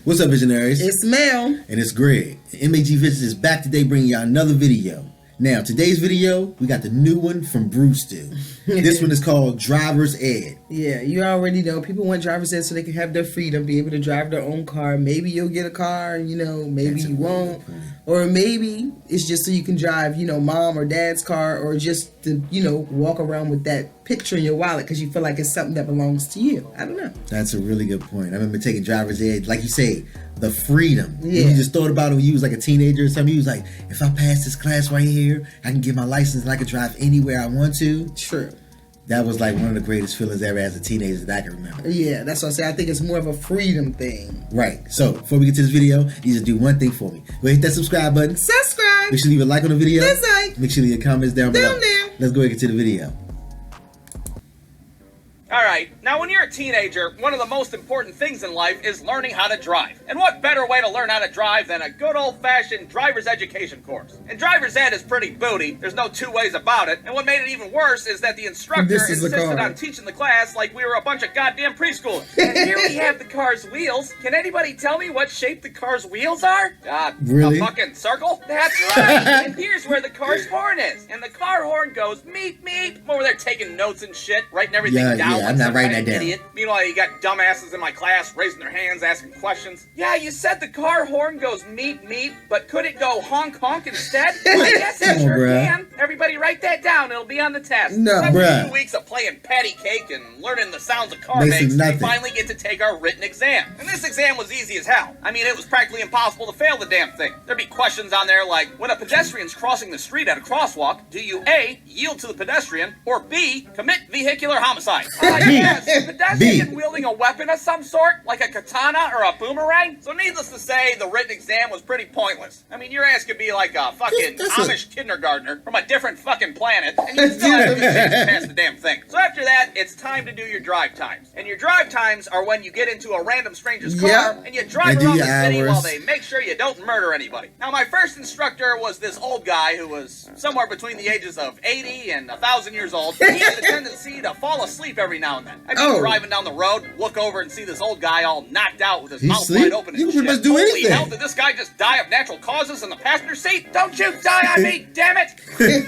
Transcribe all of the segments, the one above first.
What's up, visionaries? It's Mel. And it's Greg. M.A.G Visions is back today bringing y'all another video. Now, today's video, we got the new one from Brewstew. This one is called Driver's Ed. Yeah, you already know. People want driver's ed so they can have their freedom, be able to drive their own car. Maybe you'll get a car, maybe you won't. Or maybe it's just so you can drive, mom or dad's car, or just to, walk around with that picture in your wallet because you feel like it's something that belongs to you. I don't know. That's a really good point. I remember taking driver's ed, like you say, the freedom. Yeah. You just thought about it when you was like a teenager or something. You was like, if I pass this class right here, I can get my license and I can drive anywhere I want to. True. That was like one of the greatest feelings ever as a teenager that I can remember. Yeah, that's what I say. I think it's more of a freedom thing. Right. So, before we get to this video, you just do one thing for me. Go hit that subscribe button. Subscribe. Make sure you leave a like on the video. Dislike. Make sure you leave your comments down below. Down there. Let's go ahead and get to the video. Alright, now when you're a teenager, one of the most important things in life is learning how to drive. And what better way to learn how to drive than a good old-fashioned driver's education course? And driver's ed is pretty booty, there's no two ways about it, and what made it even worse is that the instructor insisted on teaching the class like we were a bunch of goddamn preschoolers. And here we have the car's wheels. Can anybody tell me what shape the car's wheels are? Really? A fucking circle? That's right! And here's where the car's horn is. And the car horn goes meep meep. I'm over there taking notes and shit, writing everything down. Yeah, I'm not writing that down. Idiot. Meanwhile, you got dumbasses in my class raising their hands, asking questions. Yeah, you said the car horn goes meep meep, but could it go honk honk instead? Well, yes, it sure can. Everybody write that down. It'll be on the test. No, after 2 weeks of playing patty cake and learning the sounds a car makes, we finally get to take our written exam. And this exam was easy as hell. I mean, it was practically impossible to fail the damn thing. There'd be questions on there like, when a pedestrian's crossing the street at a crosswalk, do you A, yield to the pedestrian, or B, commit vehicular homicide? Yes, pedestrian wielding a weapon of some sort, like a katana or a boomerang? So needless to say, the written exam was pretty pointless. I mean, your ass could be like a fucking Amish kindergartner from a different fucking planet, and you still have to pass the damn thing. So after that, it's time to do your drive times. And your drive times are when you get into a random stranger's car, and you drive around the city while they make sure you don't murder anybody. Now, my first instructor was this old guy who was somewhere between the ages of 80 and 1,000 years old. He had the tendency to fall asleep every now and then. I'd be driving down the road, look over and see this old guy all knocked out with his mouth wide open and shit. Do Holy anything. hell, did this guy just die of natural causes in the passenger seat? Don't you die on me, damn it!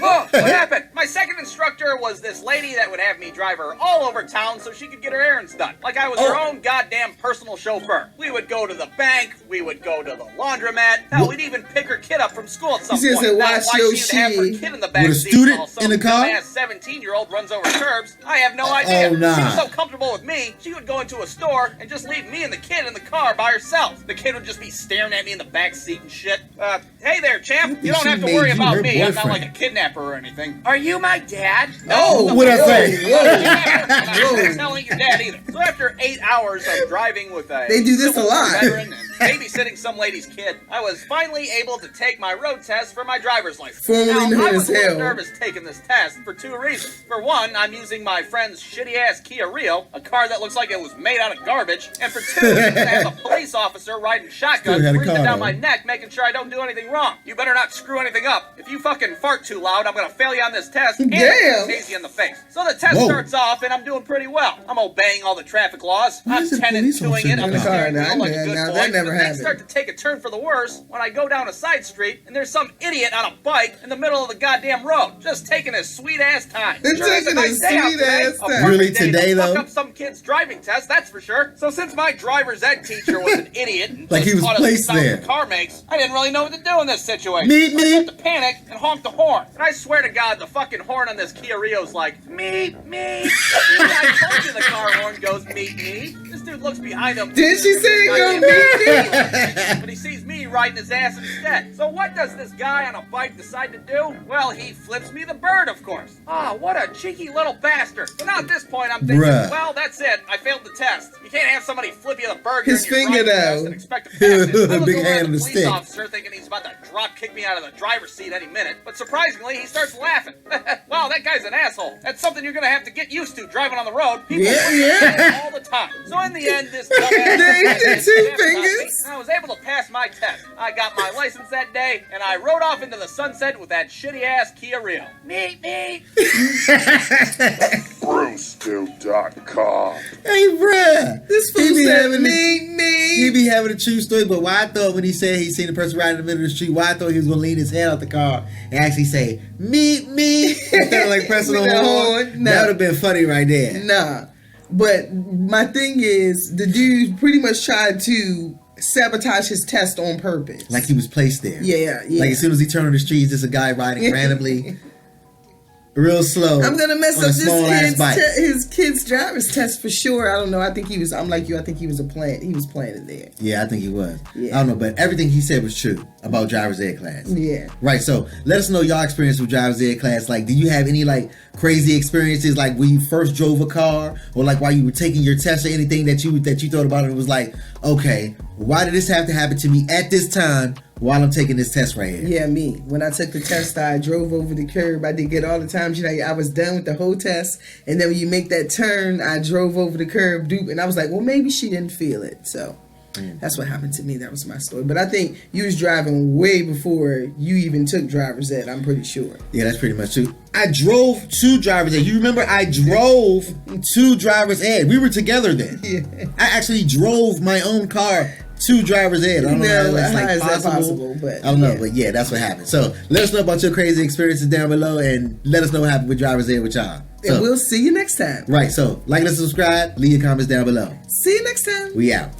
Oh, what happened? My second instructor was this lady that would have me drive her all over town so she could get her errands done. Like I was her own goddamn personal chauffeur. We would go to the bank, we would go to the laundromat, hell, we'd even pick her kid up from school at some point. Now, why she'd have her kid in the back seat while some dumbass 17-year-old runs over curbs, I have no idea. She was so comfortable with me, she would go into a store and just leave me and the kid in the car by herself. The kid would just be staring at me in the back seat and shit. Hey there, champ. You don't have to worry about me. I'm not like a kidnapper or anything. Are you my dad? No. What'd I say? I'm not telling your dad either. So after 8 hours of driving with a they do this a lot. veteran and babysitting some lady's kid, I was finally able to take my road test for my driver's license. Formerly known I was as hell. nervous taking this test for 2 reasons. For one, I'm using my friend's shitty-ass Kia Rio, a car that looks like it was made out of garbage. And for 2, I have a police officer riding shotgun, breathing down my neck, making sure I don't do anything wrong. You better not screw anything up. If you fucking fart too loud, I'm gonna fail you on this test and tase you in the face. So the test starts off, and I'm doing pretty well. I'm obeying all the traffic laws. I'm 10-2ing it on the steering wheel like a good boy. That never happened. Things start to take a turn for the worse when I go down a side street, and there's some idiot on a bike in the middle of the goddamn road, just taking his sweet-ass time. They're taking his sweet-ass time. Really, today, though? Fuck up some kid's driving test, that's for sure. So since my driver's ed teacher was an idiot and like he was placed there, the car makes, I didn't really know what to do in this situation. Meep, meep. I had to panic and honk the horn. And I swear to God, the fucking horn on this Kia Rio's like, meep, meep. I told you the car horn goes meep, meep. This dude looks behind him. Did she say go meep, meep? But he sees me riding his ass instead. So what does this guy on a bike decide to do? Well, he flips me the bird, of course. Ah, what a cheeky little bastard. So now at this point, I'm thinking, well, that's it. I failed the test. You can't have somebody flip you the bird his finger down and expect to pass it. I look big over hand at on the the police stick. officer thinking he's about to drop kick me out of the driver's seat any minute. But surprisingly, he starts laughing. Wow, that guy's an asshole. That's something you're gonna have to get used to driving on the road. People all the time. So in the end, this dumbass and I was able to pass my test. I got my license that day, and I rode off into the sunset with that shitty ass Kia Rio. Meet me. BREWSTEW.com. Hey, bruh. This fool said, me. He be having a true story, but why I thought when he said he seen the person riding in the middle of the street, why I thought he was going to lean his head out the car and actually say, meet me, instead of like pressing the horn. Nah. That would have been funny right there. Nah. But my thing is, the dude pretty much tried to sabotage his test on purpose. Like he was placed there. Yeah. Like as soon as he turned on the street, just a guy riding randomly. Real slow. I'm gonna mess up his kid's driver's test for sure. I don't know. I think he was. I'm like you. I think he was He was planning there. Yeah, I think he was. Yeah. I don't know, but everything he said was true about driver's ed class. Yeah. Right. So let us know y'all experience with driver's ed class. Like, do you have any like crazy experiences, like when you first drove a car, or like while you were taking your test, or anything that you thought about it and was like, okay, why did this have to happen to me at this time? While I'm taking this test right here. Yeah, me. When I took the test, I drove over the curb. I did get all the times, I was done with the whole test. And then when you make that turn, I drove over the curb, and I was like, well, maybe she didn't feel it. So that's what happened to me. That was my story. But I think you was driving way before you even took driver's ed. I'm pretty sure. Yeah, that's pretty much true. I drove to driver's ed. You remember I drove to driver's ed. We were together then. Yeah. I actually drove my own car to driver's ed. I don't know how that's like possible, but I don't know, but yeah, that's what happened. So let us know about your crazy experiences down below, and let us know what happened with driver's ed with y'all. So, and we'll see you next time. Right. So like and subscribe. Leave your comments down below. See you next time. We out.